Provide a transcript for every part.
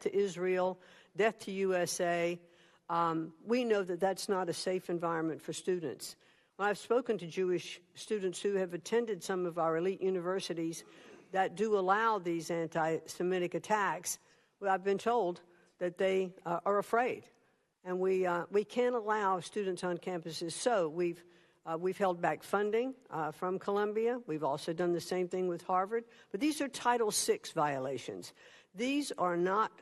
to Israel, death to USA. We know that that's not a safe environment for students. When I've spoken to Jewish students who have attended some of our elite universities that do allow these anti-Semitic attacks, well, I've been told that they are afraid. And we can't allow students on campuses. So we've held back funding from Columbia. We've also done the same thing with Harvard. But these are Title VI violations. These are not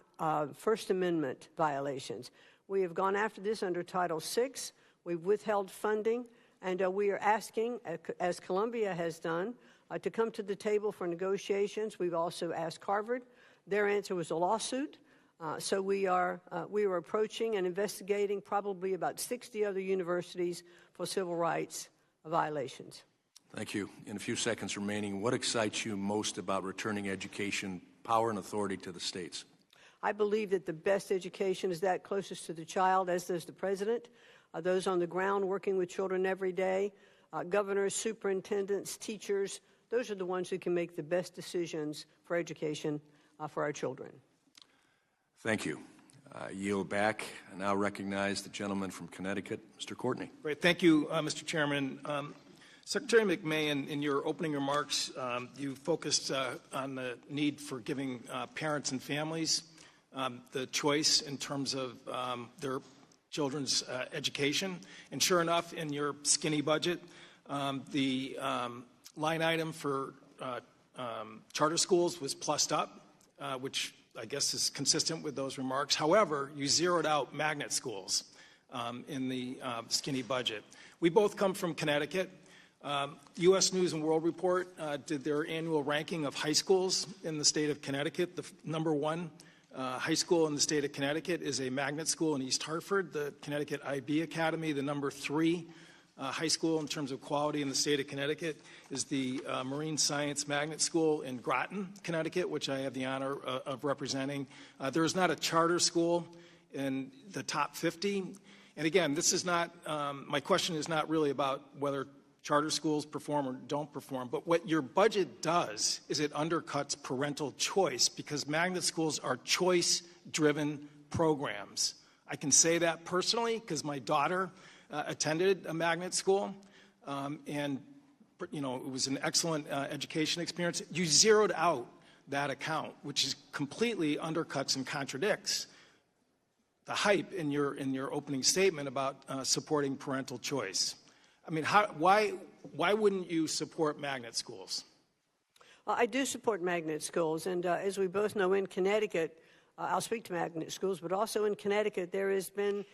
First Amendment violations. We have gone after this under Title VI. We've withheld funding. And we are asking, as Columbia has done, to come to the table for negotiations. We've also asked Harvard. Their answer was a lawsuit. So we are approaching and investigating probably about 60 other universities for civil rights violations. Thank you. In a few seconds remaining, what excites you most about returning education, power, and authority to the states? I believe that the best education is that closest to the child, as does the president. Those on the ground working with children every day, governors, superintendents, teachers, those are the ones who can make the best decisions for education for our children. Thank you. I yield back. I now recognize the gentleman from Connecticut, Mr. Courtney. Great. Thank you, Mr. Chairman. Secretary McMahon, in your opening remarks, you focused on the need for giving parents and families the choice in terms of their children's education. And sure enough, in your skinny budget, the line item for charter schools was plussed up, which I guess is consistent with those remarks. However, you zeroed out magnet schools in the skinny budget. We both come from Connecticut. U.S. News and World Report did their annual ranking of high schools in the state of Connecticut. The number one high school in the state of Connecticut is a magnet school in East Hartford, the Connecticut IB Academy. The number 3 high school in terms of quality in the state of Connecticut is the Marine Science Magnet School in Groton, Connecticut, which I have the honor of representing. There is not a charter school in the top 50. And again, this is not, my question is not really about whether charter schools perform or don't perform, but what your budget does is it undercuts parental choice, because magnet schools are choice-driven programs. I can say that personally because my daughter attended a magnet school, and it was an excellent education experience. You zeroed out that account, which is completely undercuts and contradicts the hype in your opening statement about supporting parental choice. I mean, why wouldn't you support magnet schools? I do support magnet schools, and as we both know, in Connecticut, I'll speak to magnet schools, but also in Connecticut, there has been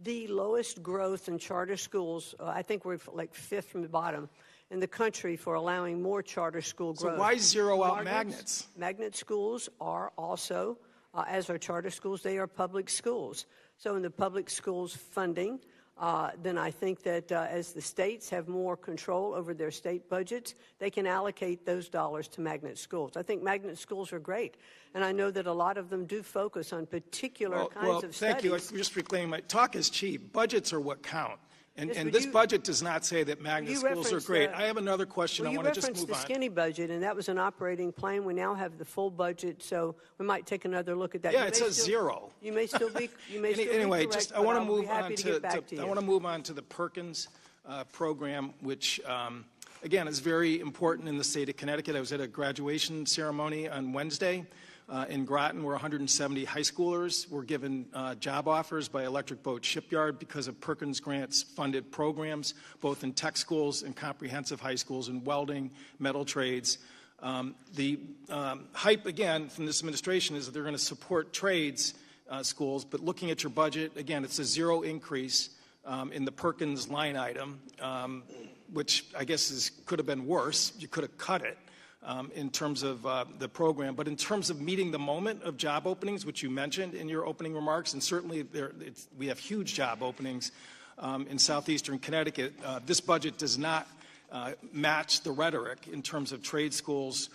the lowest growth in charter schools. I think we're like 5th from the bottom in the country for allowing more charter school growth. So why zero out magnets? Magnet schools are also, as are charter schools, they are public schools. So in the public schools funding, then I think that as the states have more control over their state budgets, they can allocate those dollars to magnet schools. I think magnet schools are great, and I know that a lot of them do focus on particular kinds of studies. Thank you. Just reclaiming my talk is cheap. Budgets are what count. And this budget does not say that magnet schools are great. I have another question. I want to just move on. You referenced the skinny budget, and that was an operating plan. We now have the full budget, so we might take another look at that. Yeah, it says 0. You may still be. Anyway, be correct, I want to move on to the Perkins program, which again is very important in the state of Connecticut. I was at a graduation ceremony on Wednesday. In Groton, where 170 high schoolers were given job offers by Electric Boat Shipyard because of Perkins Grants funded programs, both in tech schools and comprehensive high schools in welding, metal trades. The hype, again, from this administration is that they're going to support trades schools, but looking at your budget, again, it's a 0 increase in the Perkins line item, which I guess could have been worse. You could have cut it. In terms of the program, but in terms of meeting the moment of job openings, which you mentioned in your opening remarks, and certainly we have huge job openings in southeastern Connecticut, this budget does not match the rhetoric in terms of trade schools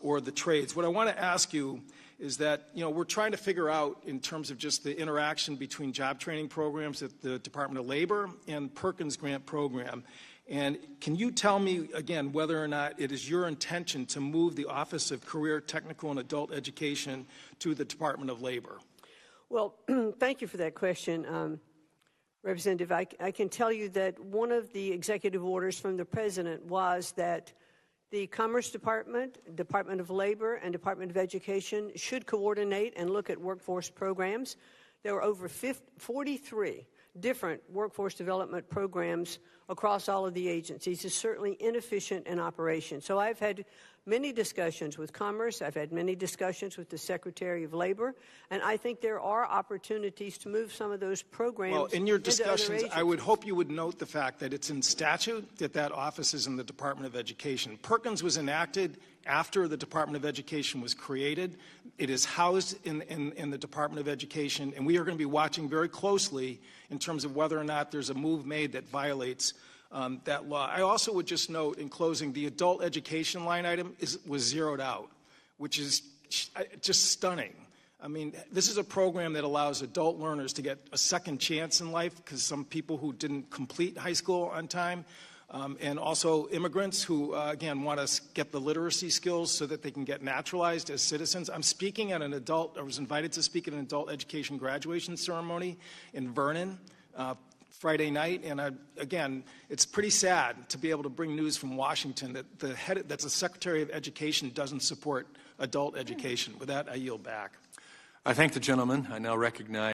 or the trades. What I want to ask you is that, we're trying to figure out in terms of just the interaction between job training programs at the Department of Labor and Perkins Grant program. And can you tell me, again, whether or not it is your intention to move the Office of Career, Technical, and Adult Education to the Department of Labor? Well, thank you for that question, Representative. I can tell you that one of the executive orders from the President was that the Commerce Department, Department of Labor, and Department of Education should coordinate and look at workforce programs. There were over 43 different workforce development programs across all of the agencies. It's certainly inefficient in operation. So I've had many discussions with Commerce. I've had many discussions with the Secretary of Labor, and I think there are opportunities to move some of those programs. Well, in your into other discussions, I would agencies. hope you would note the fact that it's in statute that office is in the Department of Education. Perkins was enacted after the Department of Education was created. It is housed in the Department of Education, and we are going to be watching very closely in terms of whether or not there's a move made that violates that law. I also would just note in closing, the adult education line item was zeroed out, which is just stunning. I mean, this is a program that allows adult learners to get a second chance in life because some people who didn't complete high school on time, and also immigrants who, again, want to get the literacy skills so that they can get naturalized as citizens. I was invited to speak at an adult education graduation ceremony in Vernon Friday night, and again, it's pretty sad to be able to bring news from Washington that the Secretary of Education doesn't support adult education. With that, I yield back. I thank the gentleman. I now recognize